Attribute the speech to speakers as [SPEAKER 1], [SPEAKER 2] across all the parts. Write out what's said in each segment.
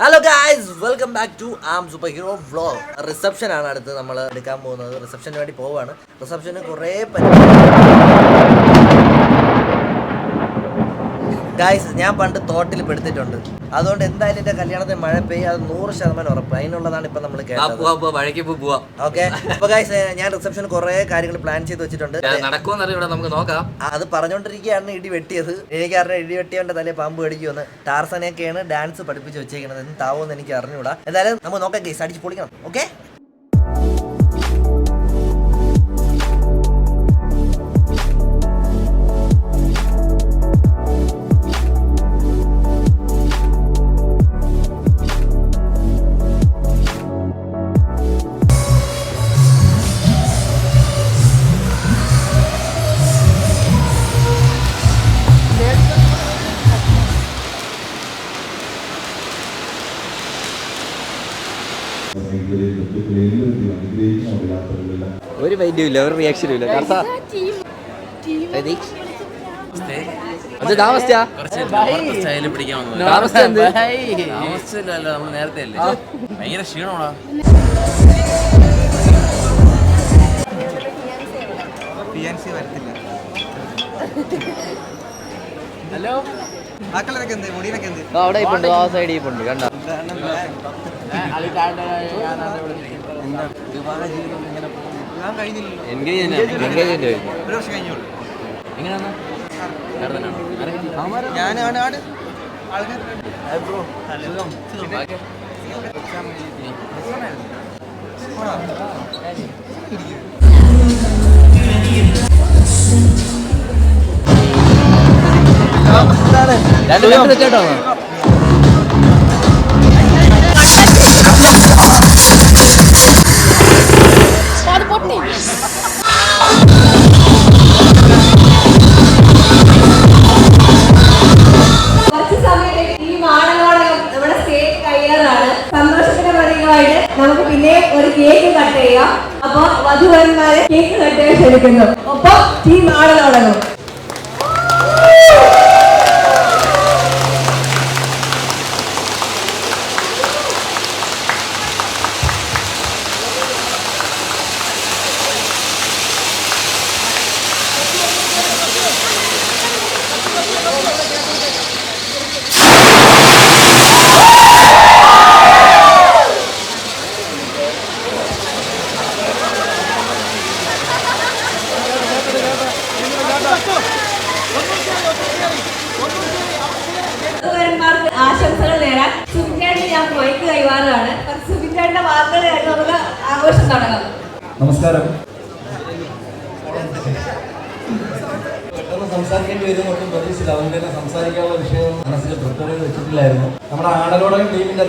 [SPEAKER 1] Hello guys, welcome back to am super hero vlog. Reception ആണ് അടുത്ത് നമ്മൾ എടുക്കാൻ പോകുന്നത്. റിസപ്ഷന് വേണ്ടി പോവാണ്. റിസപ്ഷന് കുറേ ഗായ്സ്, ഞാൻ പണ്ട് തോട്ടിൽ പെടുത്തിട്ടുണ്ട്. അതുകൊണ്ട് എന്തായാലും എൻ്റെ കല്യാണത്തിന് മഴ പെയ്യും, അത് 100% ഉറപ്പ്. അതിനുള്ളതാണ് ഇപ്പം നമ്മൾ കേട്ടത്. ഓക്കെ, അപ്പോൾ ഗായ്സ്, ഞാൻ റിസപ്ഷന് കുറേ കാര്യങ്ങൾ പ്ലാൻ ചെയ്ത് വെച്ചിട്ടുണ്ട്.
[SPEAKER 2] നമുക്ക് നോക്കാം.
[SPEAKER 1] അത് പറഞ്ഞുകൊണ്ടിരിക്കുകയാണ് ഇടി വെട്ടിയത്. എനിക്കറിയാം ഇടി വെട്ടിയവൻ്റെ തലേ പാമ്പ് കടിക്കുമെന്ന്. ടാർസനെയൊക്കെയാണ് ഡാൻസ് പഠിപ്പിച്ച് വെച്ചേക്കുന്നത്. എന്ന് താവോന്ന് എനിക്ക് അറിഞ്ഞൂടാ. എന്തായാലും നമുക്ക് നോക്കാം ഗൈസ്, അടിച്ച് പൊളിക്കണം. ഓക്കെ,
[SPEAKER 2] ഒരു വൈദ്യവും ഇല്ല, ഒരു റിയാക്ഷനും ഇല്ല. നേരത്തെ അല്ലേ ഭയങ്കര ക്ഷീണമാണോ? ഹലോ, അവിടെ ഇപ്പുണ്ട്, ആ സൈഡിൽ ഇപ്പുണ്ട്. കണ്ടോ? രണ്ട് സെറ്റാണോ?
[SPEAKER 3] നമുക്ക് പിന്നെ ഒരു കേക്ക് കട്ട് ചെയ്യാം. അപ്പൊ വധുവരന്മാരെ കേക്ക് കട്ട് ചെയ്യാൻ ക്ഷണിക്കുന്നു. ഒപ്പം ടീം ആടലോടങ്ങും. ആശംസകൾ നേരാൻ സുബിൻചേട്ടന് ഞാൻ മൈക്ക് കൈമാറുകയാണ്. സുബിൻചേട്ടന്റെ വാക്കുകൾ നമുക്ക് ആഘോഷം തുടങ്ങാം.
[SPEAKER 4] നമസ്കാരം. പെട്ടെന്ന് സംസാരിക്കേണ്ടി വരുന്നൊട്ടും പ്രതീക്ഷിച്ചില്ല. അതുകൊണ്ട് തന്നെ സംസാരിക്കാനുള്ള വിഷയം മനസ്സിൽ പ്രിപ്പയർ വെച്ചിട്ടില്ലായിരുന്നു. നമ്മുടെ ആടലോടകം ടീം എന്ന്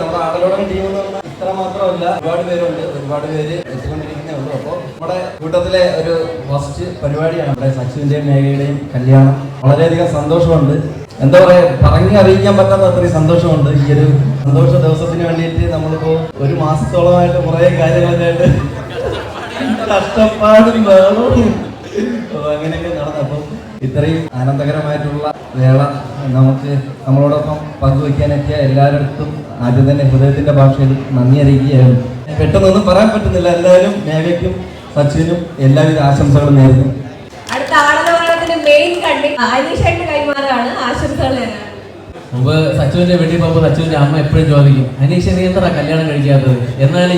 [SPEAKER 4] പറഞ്ഞാൽ ഇത്ര മാത്രമല്ല, ഒരുപാട് പേരുണ്ട്. ഒരുപാട് പേര് എത്തിക്കൊണ്ടിരിക്കുന്നേ ഉള്ളൂ. അപ്പോൾ നമ്മുടെ കൂട്ടത്തിലെ ഒരു ഫസ്റ്റ് പരിപാടിയാണ് നമ്മുടെ സച്ചിന്റെയും മേഘയുടെയും കല്യാണം. വളരെയധികം സന്തോഷമുണ്ട്. എന്താ പറയാ, പറഞ്ഞറിയിക്കാൻ പറ്റാത്ത അത്രയും സന്തോഷമുണ്ട്. ഈ ഒരു സന്തോഷ ദിവസത്തിന് വേണ്ടിയിട്ട് നമ്മളിപ്പോൾ ഒരു മാസത്തോളമായിട്ട് കുറേ കാര്യങ്ങളൊക്കെ ആയിട്ട് കഷ്ടപ്പാടും വേണം അങ്ങനെയൊക്കെ നടന്നപ്പോൾ ഇത്രയും ആനന്ദകരമായിട്ടുള്ള വേള നമുക്ക് നമ്മളോടൊപ്പം പങ്കുവയ്ക്കാനെത്തിയ എല്ലാവരുടെ ആദ്യം തന്നെ ഹൃദയത്തിന്റെ ഭാഷയിൽ നന്ദി അറിയിക്കുകയാണ്. പെട്ടെന്നൊന്നും പറയാൻ പറ്റുന്നില്ല. എല്ലാവരും മേഘയ്ക്കും സച്ചിനും എല്ലാവിധ ആശംസകളും നേരുന്നു.
[SPEAKER 3] അടുത്ത ആടലോടകത്തിന്റെ മെയിൻ കണ്ടി അനീഷായിട്ട് കൈമാറാണ് ആശംസകൾ.
[SPEAKER 5] മുമ്പ് സച്ചുവിന്റെ വീട്ടിൽ പോകുമ്പോൾ സച്ചുവിന്റെ അമ്മ എപ്പോഴും ചോദിക്കും, അനീഷ നീ എന്താ കല്യാണം കഴിക്കാത്തത്? എന്നാലും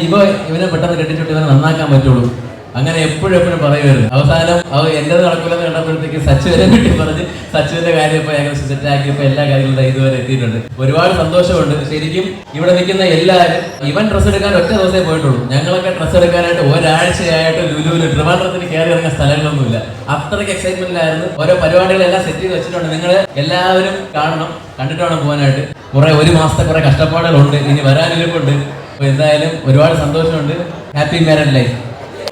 [SPEAKER 5] ഇവനെ പെട്ടെന്ന് കെട്ടിച്ചിട്ട് ഇവനെ നന്നാക്കാൻ പറ്റുള്ളൂ. അങ്ങനെ എപ്പോഴും പറയുമായിരുന്നു. അവസാനം എന്റെ നടക്കില്ലെന്ന് കണ്ടപ്പോഴത്തേക്ക് സച്ചുവിനെ വീട്ടിൽ പറഞ്ഞ് സച്ചുവിന്റെ കാര്യം ഇപ്പൊ ഞങ്ങൾ സെറ്റാക്കിയപ്പോ എല്ലാ കാര്യങ്ങളും ഇതുവരെ എത്തിയിട്ടുണ്ട്. ഒരുപാട് സന്തോഷമുണ്ട്. ശരിക്കും ഇവിടെ നിൽക്കുന്ന എല്ലാവരും ഇവൻ ഡ്രസ്സ് എടുക്കാൻ ഒറ്റ ദിവസമേ പോയിട്ടുള്ളൂ. ഞങ്ങളൊക്കെ ഡ്രസ്സ് എടുക്കാനായിട്ട് ഒരാഴ്ചയായിട്ട് ലുലുവിൽ ട്രിവാൻഡ്രത്തിന് കയറി ഇറങ്ങുന്ന സ്ഥലങ്ങളൊന്നുമില്ല. അത്രയ്ക്ക് എക്സൈറ്റ്മെന്റിലായിരുന്നു. ഓരോ പരിപാടികളെല്ലാം സെറ്റ് ചെയ്ത് വെച്ചിട്ടുണ്ട്. നിങ്ങൾ എല്ലാവരും കാണണം, കണ്ടിട്ട് വേണം പോകാനായിട്ട്. ഒരു മാസത്തെ കുറെ കഷ്ടപ്പാടുകളുണ്ട്, ഇനി വരാനിരിപ്പുണ്ട്. അപ്പൊ എന്തായാലും ഒരുപാട് സന്തോഷമുണ്ട്. Happy married life.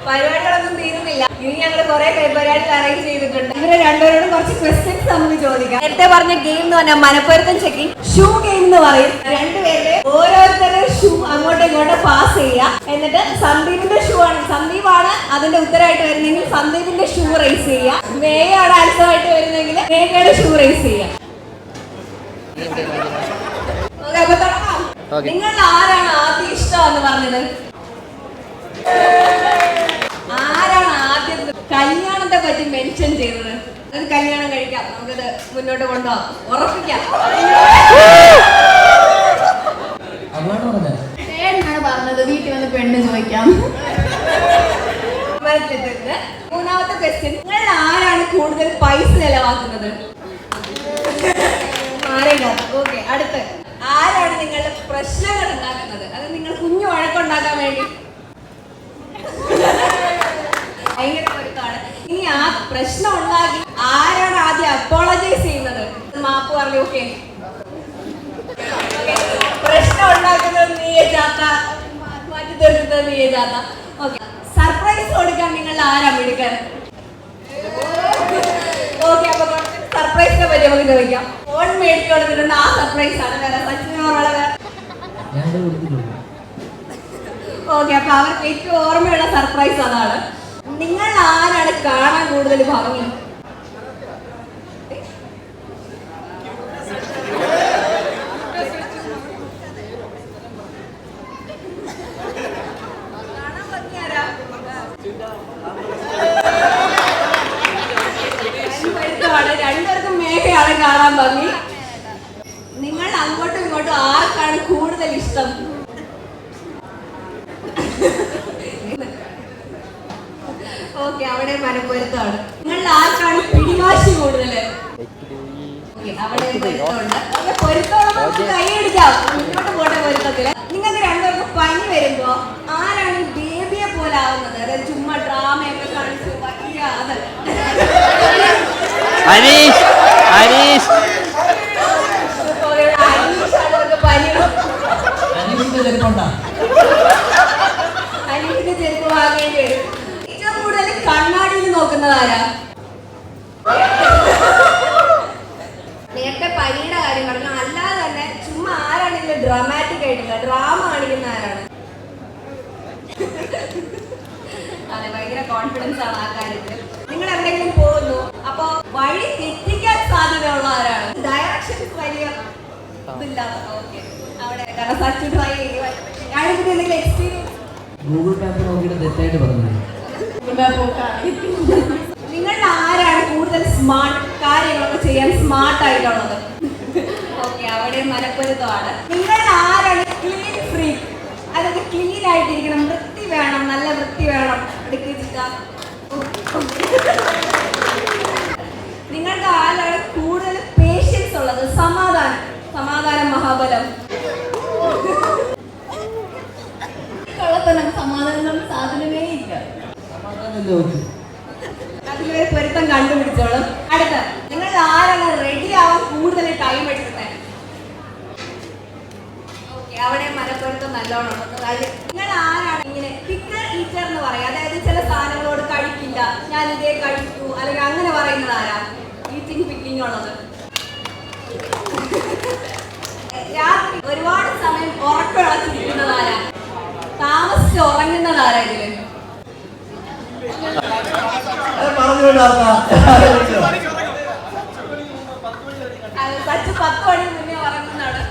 [SPEAKER 3] പരിപാടികളൊന്നും തീരുന്നില്ല. ഇനി ഞങ്ങൾ കുറെ പരിപാടികൾ അറേഞ്ച് ചെയ്തിട്ടുണ്ട്. ഇവരെ രണ്ടുപേരോടും കുറച്ച് ക്വസ്റ്റ്യൻസ് നമുക്ക് ചോദിക്കാം. നേരത്തെ പറഞ്ഞ ഗെയിം എന്ന് പറഞ്ഞാൽ മനപ്പൊരുത്തം ചെക്കിംഗ് ഷൂ ഗെയിം എന്ന് പറയും. രണ്ടുപേരുടെ ഓരോരുത്തരുടെ ഷൂ അങ്ങോട്ടും ഇങ്ങോട്ടും പാസ് ചെയ്യുക. എന്നിട്ട് സന്ദീപിന്റെ ഷൂ ആണ്, സന്ദീപാണ് അതിന്റെ ഉത്തരമായിട്ട് വരുന്നെങ്കിൽ സന്ദീപിന്റെ ഷൂ റേസ് ചെയ്യുക. മേഘയാണ് ആൻസർ ആയിട്ട് വരുന്നെങ്കിൽ മേഘയുടെ ഷൂ റേസ് ചെയ്യുക. നിങ്ങൾ ആരാണ് ആദ്യം ഇഷ്ടമെന്ന് പറഞ്ഞത്? ആരാണ് ആദ്യം കല്യാണത്തെ പറ്റി മെൻഷൻ ചെയ്തത്? ഒരു കല്യാണം കഴിക്കാം, നമുക്കത് മുന്നോട്ട് കൊണ്ടുപോകാം, ഉറപ്പിക്കാം.
[SPEAKER 6] ചേട്ടനാണ് പറഞ്ഞത് വീട്ടിൽ വന്ന് പെണ്ണ് ചോദിക്കാം.
[SPEAKER 3] മൂന്നാമത്തെ ക്വസ്റ്റ്യൻ, നിങ്ങൾ ആരാണ് കൂടുതൽ പൈസ ചെലവാക്കുന്നത്? ഓക്കെ, അടുത്ത് ആരാണ് നിങ്ങളുടെ പ്രശ്നങ്ങൾ ഉണ്ടാക്കുന്നത്? അത് നിങ്ങൾ കുഞ്ഞു വഴക്കുണ്ടാക്കാൻ വേണ്ടി ഭയങ്കര പൊരുത്താണ്. ഇനി ആ പ്രശ്നം ഉണ്ടാക്കി ആരാണ് ആദ്യം അപ്പോളജൈസ് ചെയ്യുന്നത്? മാപ്പ് പറഞ്ഞു. ഓക്കെ, പ്രശ്നം ഉണ്ടാക്കുന്നത് നീയെ ചാത്ത, മാറ്റി തീർക്കുന്നത് നീയെ ചാത്ത. ഓക്കെ, സർപ്രൈസ് കൊടുക്കാൻ നിങ്ങൾ ആരാ മിടുക്കൻ? ഓക്കെ, അപ്പൊ സർപ്രൈസിനെ പറ്റി നമുക്ക് ചോദിക്കാം. ഫോൺ മേടിച്ചു കൊടുത്തിട്ടുണ്ട്, ആ സർപ്രൈസ് ആണ്. വേറെ സച്ചിനോടുള്ള ഓക്കെ, അപ്പൊ അവർക്ക് ഏറ്റവും ഓർമ്മയുള്ള സർപ്രൈസ് അതാണ്. നിങ്ങൾ ആരാണ് കാണാൻ കൂടുതൽ ഭംഗി? രണ്ടുപേർക്കും മേഘയാണ് കാണാൻ ഭംഗി. നിങ്ങൾ അങ്ങോട്ടും ഇങ്ങോട്ടും ആർക്കാണ് കൂടുതൽ ഇഷ്ടം? ഓക്കെ, അവിടെ മനപ്പൊരുത്തമാണ്. നിങ്ങൾ ആർക്കാണ് പിടിവാശി കൂടുതല്? അവിടെ പൊരുത്തമുള്ള കൈയടിക്കാം, മുന്നോട്ട് പോട്ടെ പൊരുത്തത്തില്. നിങ്ങൾക്ക് രണ്ടുപേർക്കും പനി വരുമ്പോ ആരാണ് ബേബിയെ പോലെ ആവുന്നത്? അതായത് ചുമ്മാ ഡ്രാമയൊക്കെ കാണിച്ചു വലിയ അത് അനീഷിന്റെ ചെരുപ്പ് വാങ്ങേണ്ടി വരും. ഏറ്റവും കൂടുതൽ കണ്ണാടിയിൽ നോക്കുന്നത് ആരാ? നേരത്തെ പനിയുടെ കാര്യം പറഞ്ഞു. അല്ലാതെ തന്നെ ചുമ്മാ ആരാണെങ്കിലും ഡ്രാമാറ്റിക് ആയിട്ടില്ല, ഡ്രാമ കാണിക്കുന്ന ആരാണ്? അതെ, ഭയങ്കര കോൺഫിഡൻസ് ആണ് ആ കാര്യത്തിൽ. നിങ്ങൾ എവിടെയെങ്കിലും പോകുന്നു, അപ്പൊ വഴി തെറ്റിക്കാൻ സാധ്യതയുള്ള ആരാണ്? ഡയറക്ഷൻസ് വലിയ ഇതില്ലാത്ത. ഓക്കെ, അവിടെ കാരണം സച്ച് ട്രൈ ചെയ്യുക. ഞാനിതിന് എന്തെങ്കിലും എക്സ്പീരിയൻസ്
[SPEAKER 2] ഗൂഗിൾ മാപ്പ് നോക്കിയിട്ട് തെറ്റായിട്ട് പറഞ്ഞു.
[SPEAKER 3] നിങ്ങൾ ആരാണ് കൂടുതൽ സ്മാർട്ട്, കാര്യങ്ങളൊക്കെ ചെയ്യാൻ സ്മാർട്ട് ആയിട്ടുള്ളത്? ഓക്കെ, അവിടെ മനപ്പൊരുത്തമാണ്. നിങ്ങൾ ആരാണ് ക്ലീൻ ഫ്രീക്ക്? അതായത് ക്ലീൻ ആയിട്ടിരിക്കണം, വൃത്തി വേണം, നല്ല വൃത്തി വേണം. നിങ്ങൾക്ക് ആരാണ് കൂടുതൽ പേഷ്യൻസ് ഉള്ളത്? സമാധാനം, സമാധാനം മഹാബലം.
[SPEAKER 6] കള്ളത്തനം, സമാധാനം സാധനമേ ഇല്ല.
[SPEAKER 3] അതിലൊരു പൊരുത്തം കണ്ടുപിടിച്ചോളും. അടുത്ത, നിങ്ങൾ ആരാണ് റെഡി ആവാൻ കൂടുതൽ ടൈം എടുക്കുന്നത്? ഓക്കെ, അവിടെ മനപ്പൊരുത്തം നല്ലോണം ഉണ്ട്. നിങ്ങൾ ആരാണ് ഇങ്ങനെ പിക്കർ ഈറ്റർ എന്ന് പറയാം? അതായത് ചില സാധനങ്ങളോട് കഴിക്കില്ല, ഞാൻ ഇതേ കഴിക്കൂ, അല്ലെങ്കിൽ അങ്ങനെ പറയുന്നത് ആരാ? ഈറ്റിംഗ് പിക്കിങ് ഉള്ളത്. രാത്രി ഒരുപാട് സമയം ഉറക്കമിളച്ചിരിക്കുന്നത് ആരാ? താമസിച്ച് ഉറങ്ങുന്നത് ആരാ ഇതില്? സച്ച് 10 മണി മുന്നേ ഉറങ്ങുന്നതാണ്.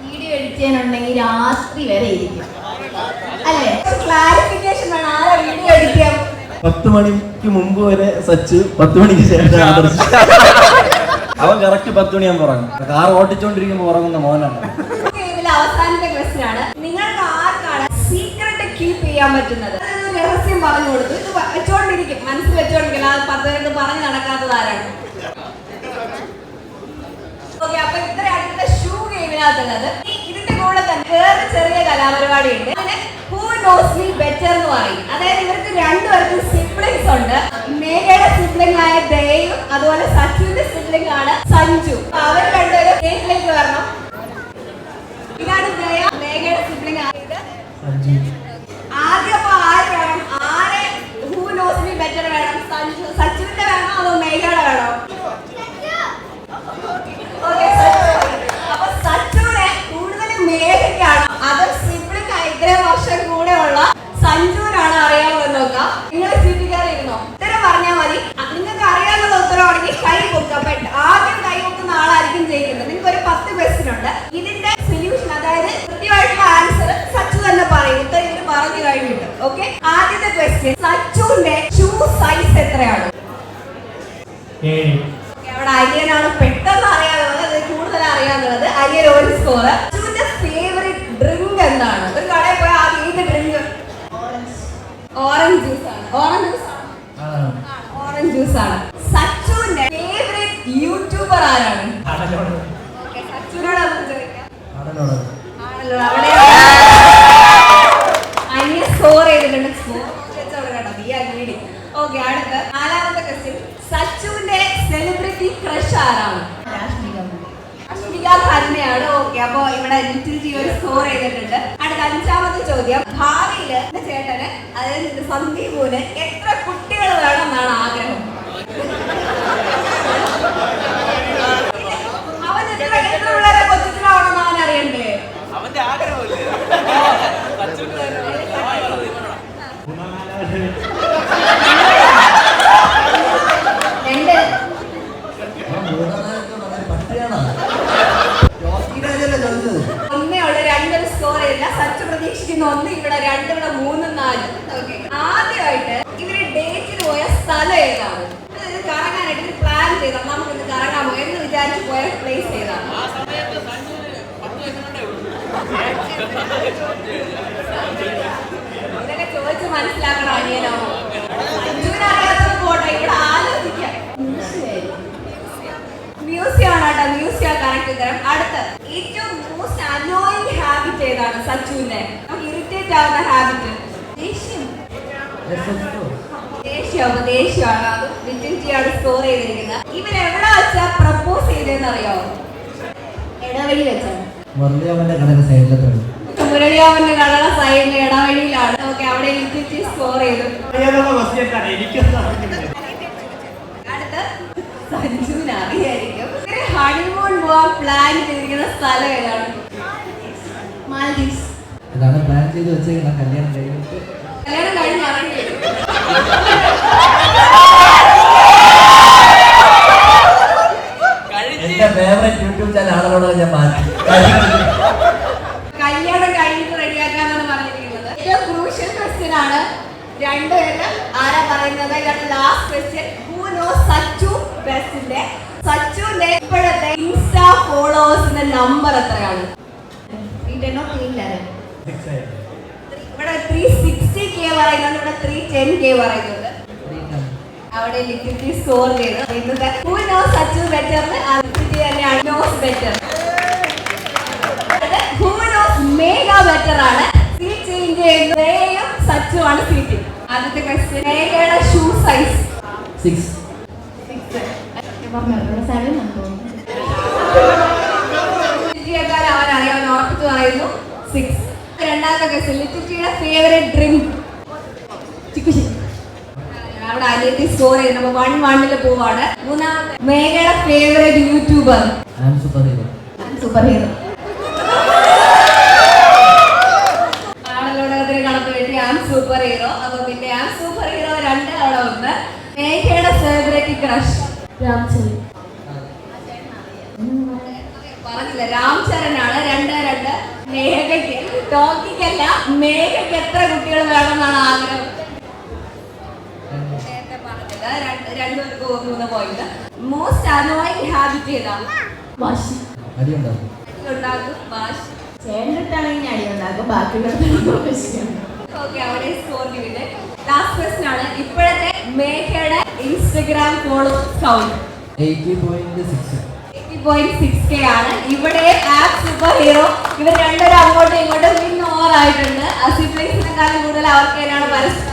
[SPEAKER 6] വീഡിയോ എഡിറ്റ് രാത്രി വരെ ഇരിക്കും അല്ലേ?
[SPEAKER 3] ക്ലാരിഫിക്കേഷൻ വേണം. ആരാ വീഡിയോ എഡിറ്റ് ചെയ്യാൻ?
[SPEAKER 4] 10 മണിക്ക് മുമ്പ് വരെ സച്ച്, 10 മണിക്ക് ശേഷം അവൻ കറക്റ്റ് 10 മണിയാകുമ്പോൾ ഉറങ്ങും. കാർ ഓട്ടിച്ചോണ്ടിരിക്കുമ്പോൾ ഉറങ്ങുന്ന മോനാണ്.
[SPEAKER 3] അവസാനത്തെ ക്വസ്റ്റ്യൻ ആണ്, നിങ്ങൾക്ക് ആർക്കാണ് സീക്രട്ട് കീപ്പ് ചെയ്യാൻ പറ്റുന്നത്? രഹസ്യം പറഞ്ഞു കൊടുത്തു, ഇത് വെച്ചോണ്ടിരിക്കും, മനസ്സിൽ വെച്ചോണ്ടിരിക്കും, അത് 10 പേർക്ക് പറഞ്ഞു നടക്കാത്തത് ആരാണ്? ഓക്കെ, അപ്പൊ ഇത്ര അടുത്ത ഷൂ ഗെയിമിനകത്തുള്ളത്. ഇതിന്റെ കൂടെ തന്നെ വേറെ ചെറിയ കലാപരിപാടി ഉണ്ട്. അതിന് ഹൂ നോസ് മീ ബെറ്റർ എന്ന് പറയും. അതായത് ഇവർക്ക് രണ്ടുപേർക്കും സിബ്ലിങ്സ് ഉണ്ട്. മേഘയുടെ സിബ്ലിംഗ് ആയ ദയയും അതുപോലെ സച്ചുവിന്റെ സിബ്ലിംഗ് ആണ് സഞ്ജു. അവർ രണ്ടുപേരും സ്റ്റേജിലേക്ക് വരണം. ഇതാണ് ദയ, മേഘയുടെ സിബ്ലിംഗ് ആയത് ആദ്യം. അപ്പൊ ആര് വേണം? ആരെ ഹൂ നോസ് മീ ബെറ്റർ വേണം? സച്ചുവിന്റെ വേണോ അതോ മേഘയുടെ വേണോ? അപ്പൊ സച്ചുവിനെ കൂടുതൽ മേഘയ്ക്കാണോ അതോ സിബ്ലിംഗ് ആയി ഇത്രയും വർഷം കൂടെ ഉള്ള സഞ്ജുവിനാണ് അറിയാമെന്ന് നോക്കാം. നിങ്ങൾ സീറ്റുകാരിരുന്നോ? ഉത്തരം പറഞ്ഞാൽ മതി. നിങ്ങൾക്ക് അറിയാവുന്ന ഉത്തരവാണെങ്കിൽ കൈ പൊക്കുക. ആദ്യം കൈ പൊക്കുന്ന ആളായിരിക്കും ജയിക്കുന്നത്. നിങ്ങൾക്ക് ഒരു 10 ക്വസ്റ്റ്യൻ ഉണ്ട്. ഇതിന്റെ സൊല്യൂഷൻ, അതായത് കൃത്യമായിട്ടുള്ള ഓക്കെ, ആദ്യത്തെ ക്വസ്റ്റ്യൻ, സച്ചുവിന്റെ ഷൂ സൈസ് എത്രയാണ്? അവിടെ അരിയനാണ് പെട്ടെന്ന് അറിയാവുന്നത്, കൂടുതൽ അറിയാവുന്നത്. അരിയൻ ഒരു സ്കോർ. സച്ചുവിന്റെ ഫേവറേറ്റ് ഡ്രിങ്ക് എന്താണ്? ഒരു കടയിൽ പോയാൽ ആദ്യം ഏത് ഡ്രിങ്ക്? ഓറഞ്ച് ജ്യൂസ് ആണ്. ഓറഞ്ച് ജ്യൂസ് ആണ്. സച്ചുവിന്റെ ഫേവറേറ്റ് യൂട്യൂബർ ആരാണ്? സച്ചുവിനോട് ചോദിക്കാം. അവിടെ അനിയ സ്കോർ ചെയ്തിട്ടുണ്ട്. സ്കോർ ഓക്കെ, അടുത്ത നാലാമത്തെ ക്വസ്റ്റ്യൻ, സച്ചുവിന്റെ സെലിബ്രിറ്റി ക്രഷ് ആരാണ്? അശ്മിക തന്നെയാണ്. ഓക്കെ, അപ്പൊ ഇവിടെ ലിറ്റിൽ ജി ഒരു സ്കോർ ചെയ്തിട്ടുണ്ട്. അടുത്ത അഞ്ചാമത്തെ ചോദ്യം, ഭാവിയില് ചേട്ടന്, അതായത് സന്ദീപൂന് എത്ര കുട്ടികൾ വേണം എന്നാണ് ആഗ്രഹം? അവൻ എത്ര പിള്ളേരെ കൊച്ചിലാവണമെന്ന് അവൻ അറിയണ്ടേ?
[SPEAKER 7] അവന്റെ ആഗ്രഹമില്ലേ?
[SPEAKER 3] ഒന്നേ ഉള്ളു, രണ്ടൊരു സ്കോർ ചെയ്യില്ല. സച്ചു പ്രതീക്ഷിക്കുന്ന ഒന്ന്, ഇവിടെ രണ്ട്, ഇവിടെ 3, 4. ഓക്കെ, ആദ്യമായിട്ട് ഇവര് ഡേറ്റിന് പോയ സ്ഥലം ഏതാണ്? ഇത് കറങ്ങാനായിട്ട് പ്ലാൻ ചെയ്താൽ നമുക്കിന്ന് കറങ്ങാൻ പോയി എന്ന് വിചാരിച്ച് പോയ പ്ലേസ് ഏതാണ്? ഇതൊക്കെ ചോദിച്ച് മനസ്സിലാക്കണം അനിയനോ. സച്ചുവിനറിയാത്തത് പോട്ടെ, ഇവിടെ ആലോചിക്കാം. മ്യൂസിയം ആണ് കേട്ടോ, മ്യൂസിയം കറക്റ്റ് ഉത്തരം. അടുത്ത ഏറ്റവും മോസ്റ്റ് അനോയിങ് ഹാബിറ്റ് ഏതാണ് സച്ചുവിന്റെ? നമുക്ക് ഇറിറ്റേറ്റ് ആവുന്ന ഹാബിറ്റ്? ദേഷ്യമാണ്. അത് ലിറ്റിൽ സ്കോർ ചെയ്തിരിക്കുന്നത്. ഇവൻ എവിടെ വെച്ചാ പ്രപ്പോസ് ചെയ്തതെന്ന് അറിയാമോ? ഇടവഴി വെച്ചാണ്.
[SPEAKER 2] മുരളിയാമന്റെ കടയുടെ സൈഡിലാണ്.
[SPEAKER 3] മുരളിയാമന്റെ കടയുടെ സൈഡിൽ ഇടവഴിയിലാണ്. ഓക്കെ, അവിടെ ലിറ്റിൽ സ്കോർ ചെയ്തു. അടുത്ത സഞ്ജുവിന് അറിയായിരിക്കും. ഹണിമൂൺ പോവാൻ പ്ലാൻ ചെയ്തിരിക്കുന്ന സ്ഥലം ഏതാണ്?
[SPEAKER 6] മാൽദീവ്സ്.
[SPEAKER 2] ഇതാണ് പ്ലാൻ ചെയ്ത് വെച്ചേക്കണം കല്യാണം കഴിഞ്ഞിട്ട്.
[SPEAKER 3] കല്യാണം കഴിഞ്ഞ് ഇറങ്ങി.
[SPEAKER 2] എന്റെ ഫേവറേറ്റ് യൂട്യൂബ് ചാനൽ ആണല്ലോ ഞാൻ മാറ്റി.
[SPEAKER 3] കല്യാണം കഴിഞ്ഞിട്ട് റെഡിയാക്കാന്നാണ് പറഞ്ഞിരിക്കുന്നത്. ഏറ്റവും ക്രൂഷ്യൽ ക്വസ്റ്റ്യൻ ആണ്. രണ്ടുപേരും ആരാ പറയുന്നത്? Last question, who knows Sachu ബെസ്റ്റിന്റെ? സച്ചുവിന്റെ ഇപ്പോഴത്തെ ഇൻസ്റ്റാ ഫോളോവേഴ്സിന്റെ നമ്പർ എത്രയാണ്? ഇവിടെ 360K പറയുന്നുണ്ട്, ഇവിടെ 310K പറയുന്നുണ്ട്. അവിടെ ലിക്വിഡിറ്റി സ്കോർ ചെയ്ത് ഹൂ നോസ് സച്ചു ബെറ്റർ തന്നെയാണ്. Knows better. Who knows Megha better ആണ്. സീറ്റ് ചേഞ്ച് ചെയ്യുന്നതും സച്ചു ആണ് സീറ്റിംഗ്. ആദ്യത്തെ ക്വസ്റ്റ്യൻ, മേഘയുടെ ഷൂ സൈസ്
[SPEAKER 2] 6.
[SPEAKER 3] അവനറിയാൻ ഉറപ്പിച്ച് പറയുന്നു 6. രണ്ടാമത്തെ ക്വസ്റ്റ്യൻ, ലിറ്റിയുടെ ഫേവറേറ്റ് ഡ്രിങ്ക്? അവിടെ അനിയത്തി സ്കോർ ചെയ്ത് നമ്മൾ 1-1 പോവാണ്. മൂന്നാമത്തെ, മേഘയുടെ ഫേവറേറ്റ് യൂട്യൂബർ?
[SPEAKER 6] Super hero.
[SPEAKER 3] ആണല്ലോടകത്തിന് കണക്ക് വേണ്ടി ആം സൂപ്പർ ഹീറോ. അപ്പൊ പിന്നെ ആം സൂപ്പർ ഹീറോ 2, അവിടെ 1. മേഘയുടെ സെലിബ്രിറ്റി ക്രഷ്?
[SPEAKER 6] രാംചരൺ.
[SPEAKER 3] പറഞ്ഞില്ല, രാംചരനാണ്. 2-2. മേഘയ്ക്ക്, ടോക്കിക്കല്ല, മേഘയ്ക്ക് എത്ര കുട്ടികൾ വേണമെന്നാണ് ആഗ്രഹം? നേരത്തെ പറഞ്ഞില്ല. 2-3 പോയിന്റ്. മോസ്റ്റ് അനോയിങ് ഹാബിറ്റ് ഏതാണ്?
[SPEAKER 6] വാശി.
[SPEAKER 2] അടിയുണ്ടാവും.
[SPEAKER 3] ഉണ്ടാക്കും വാശി.
[SPEAKER 6] ചേട്ടനിട്ടാണെങ്കിൽ അടി ഉണ്ടാക്കും, ബാക്കിയുള്ള വാശിയാണ്.
[SPEAKER 3] ഓക്കെ, അവിടെ സ്കോർ ചെയ്ത്. ലാസ്റ്റ് ക്വസ്റ്റ്യൻ ആണ്, ഇപ്പോഴത്തെ മേഘയുടെ ഇൻസ്റ്റഗ്രാം ഫോളോവേഴ്സ് കൗണ്ട്? 80.6K ആണ്. ഇവിടെ ആപ്പ് സൂപ്പർ ഹീറോ. ഇവർ രണ്ടുപേരും അങ്ങോട്ടും ഇങ്ങോട്ടും വിൻ ഓവർ ആയിട്ടുണ്ട്. സിബ്ലിംഗ്സിനെക്കാളും കൂടുതൽ അവർക്ക് തന്നെയാണ് പരസ്പരം.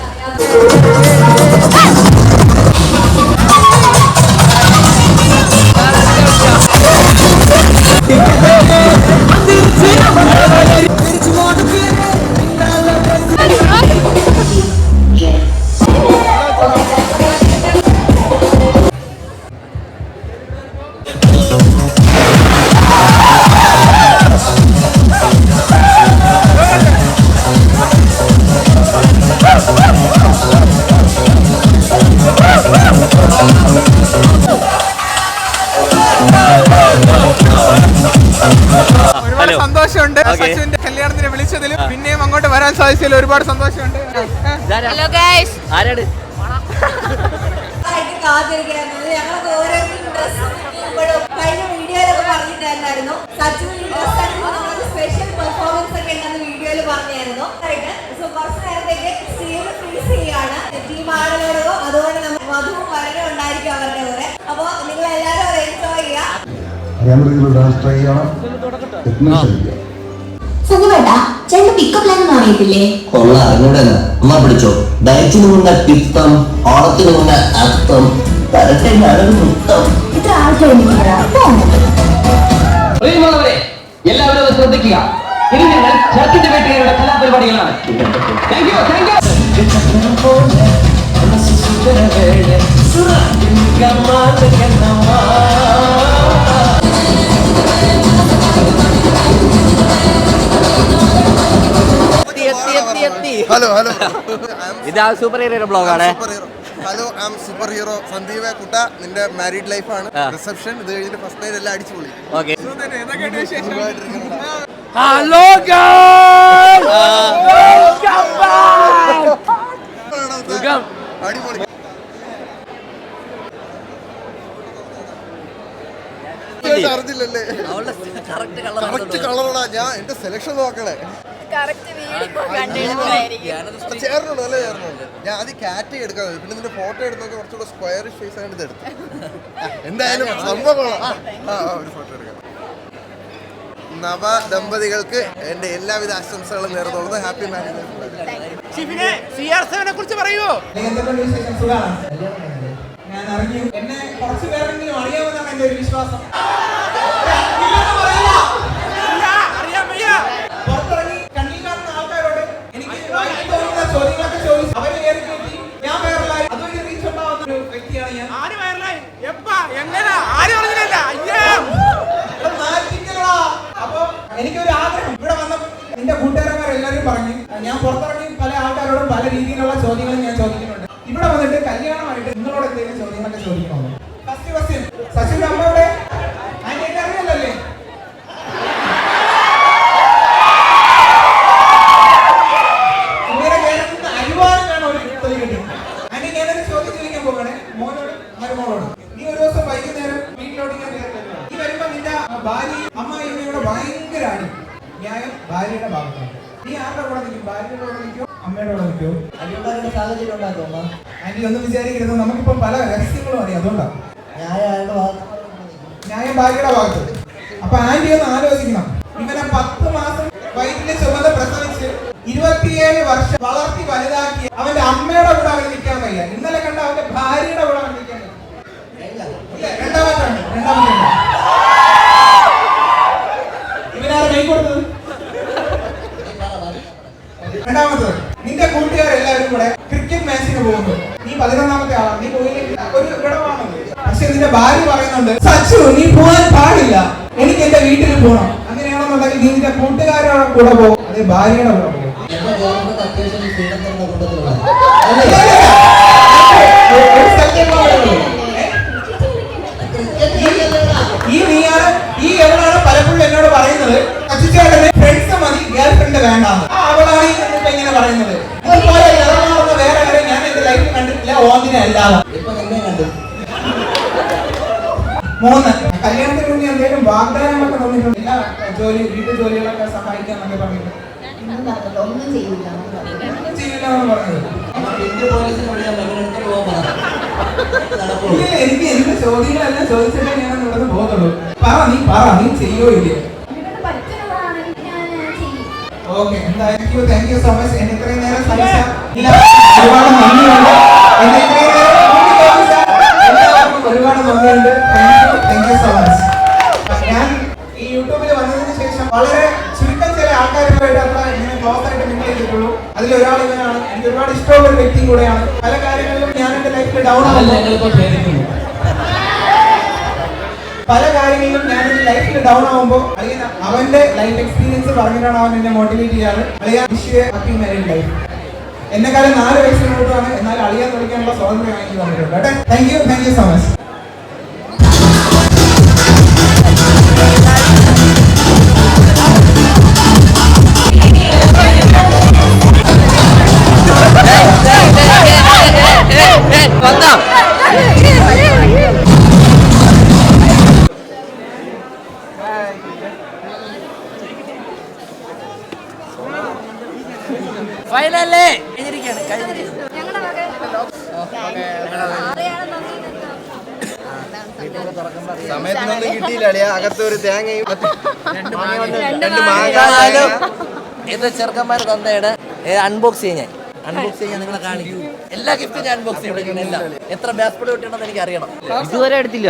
[SPEAKER 7] ഒരുപാട് സന്തോഷമുണ്ട്. സച്ചുവിന്റെ പിന്നെയും അങ്ങോട്ട് വരാൻ സാധിച്ചതിൽ ഒരുപാട് സന്തോഷമുണ്ട്.
[SPEAKER 3] ഹലോ ഗൈസ്,
[SPEAKER 1] ആരാണ്
[SPEAKER 3] കാത്തിരിക്കുന്നത് ഞങ്ങളൊക്കെ ഓരോരുത്തരും ഡ്രസ് ഇപ്പോഴും കഴിഞ്ഞ വീഡിയോയിലൊക്കെ പറഞ്ഞിട്ടുണ്ടായിരുന്നു. സച്ചു ഈ ഡ്രസ് അടിക്കുമ്പോൾ സ്പെഷ്യൽ പെർഫോമൻസ് ഒക്കെ ഉണ്ടെന്ന് വീഡിയോയിൽ പറഞ്ഞായിരുന്നു. സോ കുറച്ച് നേരത്തേക്ക് സ്റ്റേജ് ഫ്രീസ് ചെയ്യാണ് ടീം ആളുകളോ, അതുകൊണ്ട് നമുക്ക് മധുവും വളരെ ഉണ്ടായിരിക്കും അവരുടെ കൂടെ. അപ്പോൾ നിങ്ങൾ എല്ലാവരും എൻജോയ് ചെയ്യാം.
[SPEAKER 6] സുഖമേട്ടാ, ചേട്ടൻ പിക്കപ്പ് ലൈൻ ഒന്നും അറിയത്തില്ലേ?
[SPEAKER 8] കൊള്ളാം, അറിഞ്ഞൂടല്ല. അമ്മ പിടിച്ചോ. ഡയറ്റിന് മുന്നേ പിത്തം, ഓണത്തിന് മുന്നേ അർത്ഥം, തരട്ടെ ഞാനൊരു നൃത്തം.
[SPEAKER 6] ഇത്ര ആൾക്കാർ
[SPEAKER 9] പ്രിയമുള്ളവരെ, എല്ലാവരും അത് ശ്രദ്ധിക്കുക. ഇനി ഞങ്ങൾ ചർച്ചിന്റെ വേട്ടയുടെ കലാപരിപാടികളാണ്. Thank you, thank you.
[SPEAKER 7] Hello hello,
[SPEAKER 1] ഇത് സൂപ്പർ ഹീറോ ബ്ലോഗാണ്.
[SPEAKER 7] Hello, I am super hero Sandeepa Kutta. നിന്റെ മാരീഡ് ലൈഫാണ് റിസപ്ഷൻ. ഇത് കഴിഞ്ഞിട്ട് ഫസ്റ്റ് നൈറ്റ് എല്ലാം അടിച്ചു പൊളി.
[SPEAKER 1] ഓക്കെ,
[SPEAKER 7] ഹലോ അടിപൊളി. അറിഞ്ഞില്ലല്ലേ? കറക്റ്റ് കളറോടാ. ഞാൻ എന്റെ സെലക്ഷൻ നോക്കണേ. ചേർന്നുള്ളൂ അല്ലേ? ചേർന്നുള്ളൂ. ഞാൻ ആദ്യം കാറ്റ് എടുക്കാൻ, പിന്നെ നിന്റെ ഫോട്ടോ എടുത്തൊക്കെ കുറച്ചുകൂടെ സ്ക്വയർ ഫേസ് ആയിട്ട് ഇത് എടുത്തു. എന്തായാലും സംഭവം ഒരു ഫോട്ടോ എടുക്കാം. നവ ദമ്പതികൾക്ക് എന്റെ എല്ലാവിധ ആശംസകളും നേർന്നുള്ളത്. Happy marriage. കുറിച്ച് പറയുമോ?
[SPEAKER 10] ഞാൻ അറിഞ്ഞു, എന്നെ കുറച്ച് പേരെങ്കിലും അറിയാമെന്നാണ് എന്റെ ഒരു വിശ്വാസം. പുറത്തിറങ്ങി കണ്ണിൽ കാണുന്ന ആൾക്കാരോട് എനിക്ക് തോന്നുന്ന ചോദ്യങ്ങളൊക്കെ ചോദിച്ചു അവരെ കയറി കയറ്റി ഞാൻ വൈറലായി. അതുവഴി റീച്ച് ഉണ്ടാവുന്ന ഒരു വ്യക്തിയാണ് ഞാൻ. അപ്പൊ എനിക്കൊരു ആഗ്രഹം, ഇവിടെ വന്നപ്പോ എന്റെ കൂട്ടുകാരന്മാർ എല്ലാവരും പറഞ്ഞു, ഞാൻ പുറത്തിറങ്ങി പല ആൾക്കാരോടും പല രീതിയിലുള്ള ചോദ്യങ്ങളും ഞാൻ ചോദിക്കുന്നുണ്ട്. ഇവിടെ വന്നിട്ട് കല്യാണമായിട്ട് നിങ്ങളോട് എന്തെങ്കിലും ചോദ്യങ്ങളൊക്കെ ചോദിക്കണമല്ലോ. ഫസ്റ്റ് ക്വസ്റ്റ്യൻ, ശശിയുടെ അമ്മയുടെ ആന്റിയൊക്കെ അറിയാലല്ലേ? ഇങ്ങനെ കേരളത്തിൽ അരിവാനാണ് ഒരു ചോദ്യം. ആന്റി, ഞാനൊരു ചോദ്യം ചോദിക്കാൻ പോകണേ മോനോട് മരുമോളോട്. നീ ഒരു ദിവസം വൈകുന്നേരം വീട്ടിലോട്ട് ഇങ്ങനെ കയറി വരുമ്പോ നിന്റെ ഭാര്യ അമ്മായിയുടെ ഭയങ്കര അടി. ന്യായം ഭാര്യയുടെ ഭാഗത്താണ്. നീ ആരുടെ കൂടെ നിൽക്കും? ഭാര്യയുടെ കൂടെ നിൽക്കോ അമ്മയുടെ കൂടെ നിൽക്കോ?
[SPEAKER 2] അടിയുണ്ടാക്കുന്ന സാഹചര്യം ഉണ്ടാകും.
[SPEAKER 10] ആന്റി ഒന്നും വിചാരിക്കരുത്, നമുക്കിപ്പം പല രഹസ്യങ്ങളും അറിയാം. അതുകൊണ്ടാണ് ന്യായം ഭാര്യയുടെ ഭാഗത്ത്. അപ്പൊ ആന്റി ഒന്ന് ആലോചിക്കണം, ഇവനെ 10 മാസം വയറ്റിലെ ചുമന്ന് പ്രസവിച്ച് 27 വർഷം വളർത്തി വലുതാക്കി അവന്റെ അമ്മയുടെ കൂടെ അവന് നിൽക്കാൻ വയ്യ. ഇന്നലെ കണ്ട അവന്റെ ഭാര്യയുടെ കൂടെ അവൻ നിൽക്കാൻ രണ്ടാമത്തെ ഇവനാണ് കൈ കൊടുത്തത്. രണ്ടാമത്തത്, നിന്റെ കൂട്ടുകാരെല്ലാവരും കൂടെ ക്രിക്കറ്റ് മാച്ചിന് പോകുന്നു. നീ 11ാമത്തെ ആളാണ്. നീ പോയില്ലെങ്കിൽ ഒരു ഇടവാണത്. പക്ഷെ നിന്റെ ഭാര്യ പറയുന്നുണ്ട്, സച്ചു നീ പോകാൻ പാടില്ല, എനിക്ക് എന്റെ വീട്ടിൽ പോകണം. അങ്ങനെയാണെന്നുണ്ടെങ്കിൽ നീ നിന്റെ കൂട്ടുകാരുടെ കൂടെ പോകും, അതേ ഭാര്യയുടെ കൂടെ പോകും. ഈ എവളാണ് പലപ്പോഴും എന്നോട് പറയുന്നത്, അച്ഛച്ചേട്ടന് ഫ്രണ്ട്സ് മതി, ഗേൾ ഫ്രണ്ട് വേണ്ടാന്ന്. അവളാണ് ഇപ്പൊ ഇങ്ങനെ പറയുന്നത്. ഇതുപോലെ ഇറങ്ങാവുന്ന വേറെ ആരും ഞാൻ എന്റെ ലൈഫിൽ കണ്ടിട്ടില്ല, ഓന്തിനെ അല്ലാതെ. 3, കല്യാണത്തിന് മുന്നേ എന്തെങ്കിലും വാഗ്ദാനങ്ങളൊക്കെ തന്നിട്ടുണ്ടില്ല? ജോലി, വീട്ടു ജോലികളൊക്കെ സഹായിക്കാന്നൊക്കെ പറഞ്ഞിട്ട്
[SPEAKER 6] ഒന്നും ചെയ്യില്ല
[SPEAKER 10] ചെയ്യില്ലാന്ന് പറഞ്ഞത്. എനിക്ക് എന്റെ ചോദ്യങ്ങളെല്ലാം ചോദിച്ചിട്ടേ ഞാൻ ഇവിടെ പോകുന്നുള്ളൂ. നീ ചെയ്യോ ഇല്ലേ? Okay, thank you so much. എന്നെ ഇത്രയും നേരം സഹിച്ച ഒരുപാട് നന്ദിയുണ്ട്. എന്നെ ഇത്രയും നേരം എല്ലാവർക്കും ഒരുപാട് നന്ദിയുണ്ട്. Thank you so much. ഞാൻ ഈ യൂട്യൂബിൽ വന്നതിന് ശേഷം വളരെ ചുരുക്കം ചില ആൾക്കാരുമായിട്ട് അത്ര ഇങ്ങനെ ക്ലോസ് ആയിട്ട് മിറ്റ് ചെയ്തിട്ടുള്ളൂ. അതിലൊരാൾ ഇവനാണ്. എനിക്ക് ഒരുപാട് ഇഷ്ടമുള്ള ഒരു വ്യക്തിയും കൂടെയാണ്. പല കാര്യങ്ങളിലും ഞാൻ എന്റെ ലൈഫിൽ ഡൗൺ ആവുന്നു. പല കാര്യങ്ങളിലും ഞാൻ എന്റെ ലൈഫിൽ ഡൗൺ ആവുമ്പോൾ അല്ലെങ്കിൽ അവന്റെ ലൈഫ് എക്സ്പീരിയൻസ് പറഞ്ഞിട്ടാണ് അവൻ എന്നെ മോട്ടിവേറ്റ് ചെയ്യാറ്. അളിയാ ഹാപ്പി മാരീഡ് ലൈഫ്. എന്നെക്കാളും 4 വയസ്സിന് മൂത്തമാണ്, എന്നാൽ അളിയാൻ വിളിക്കാനുള്ള സ്വാതന്ത്ര്യം എനിക്ക് തന്നിട്ടുണ്ട്. Thank you so much.
[SPEAKER 1] ഫൈനലേ കഴിഞ്ഞിരിക്കുകയാണ്.
[SPEAKER 7] സമയത്തിനൊന്നും കിട്ടിയില്ല അളിയാ. അകത്ത് ഒരു തേങ്ങയും
[SPEAKER 1] ഇത് ചെറുക്കന്മാർ തന്നയുടെ അൺബോക്സ് ചെയ്യാൻ നിങ്ങളെ കാണിക്കും. എല്ലാ ഗിഫ്റ്റും ഞാൻ അൺബോക്സ് ചെയ്യണം. എല്ലാം എത്ര ബാസ്പെഡ് കിട്ടണമെന്ന് എനിക്ക് അറിയണം.
[SPEAKER 9] ഇതുവരെ എടുത്തില്ല.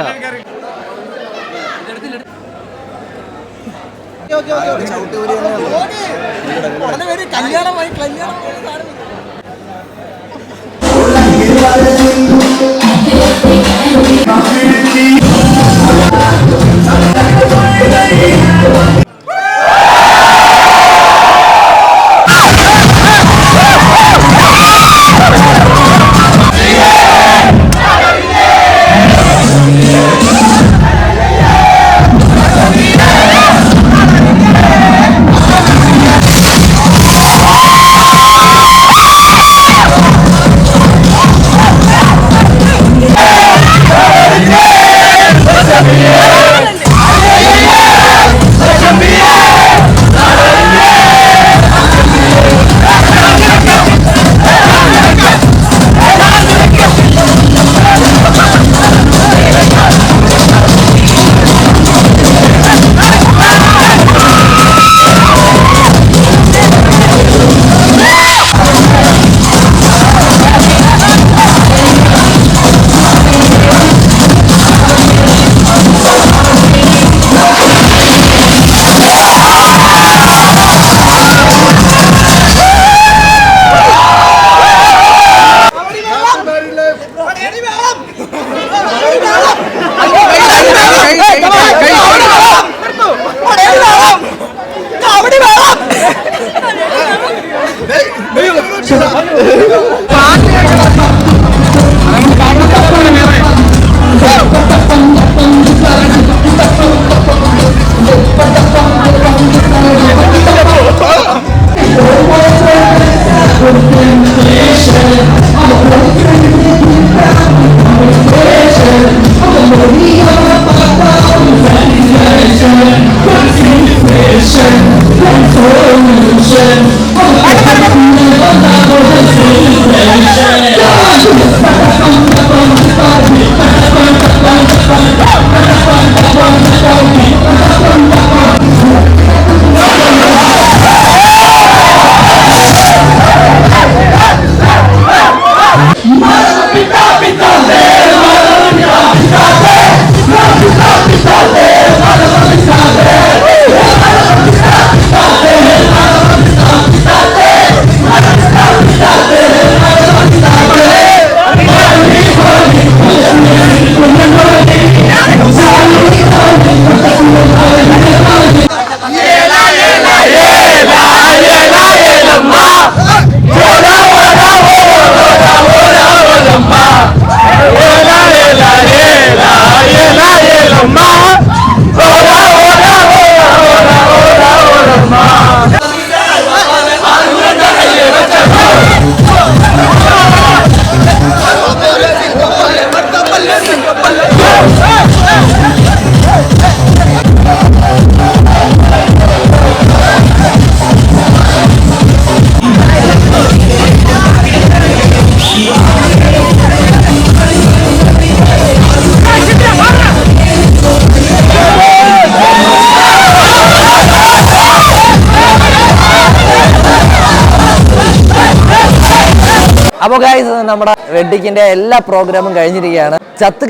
[SPEAKER 1] അപ്പോൾ ഗൈസ് നമ്മുടെ വെഡിങ്ങിന്റെ എല്ലാ പ്രോഗ്രാമും കഴിഞ്ഞിരിക്കുകയാണ്. ചത്ത്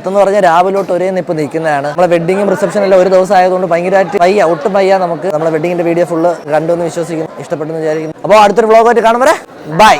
[SPEAKER 1] എന്ന് പറഞ്ഞാൽ രാവിലെ തൊട്ട് ഒരേ നിപ്പ് നിൽക്കുന്നതാണ്. നമ്മളെ വെഡിങ്ങും റിസപ്ഷൻ എല്ലാം ഒരു ദിവസം ആയതുകൊണ്ട് ഭയങ്കരമായിട്ട് ഒട്ടും വയ്യ. നമുക്ക് നമ്മുടെ വെഡിങ്ങിന്റെ വീഡിയോ ഫുള്ള് കണ്ടു എന്ന് വിശ്വസിക്കുന്നു, ഇഷ്ടപ്പെട്ടെന്ന് വിചാരിക്കുന്നു. അപ്പോൾ അടുത്തൊരു വ്ളോഗായിട്ട് കാണുമ്പോൾ ബൈ.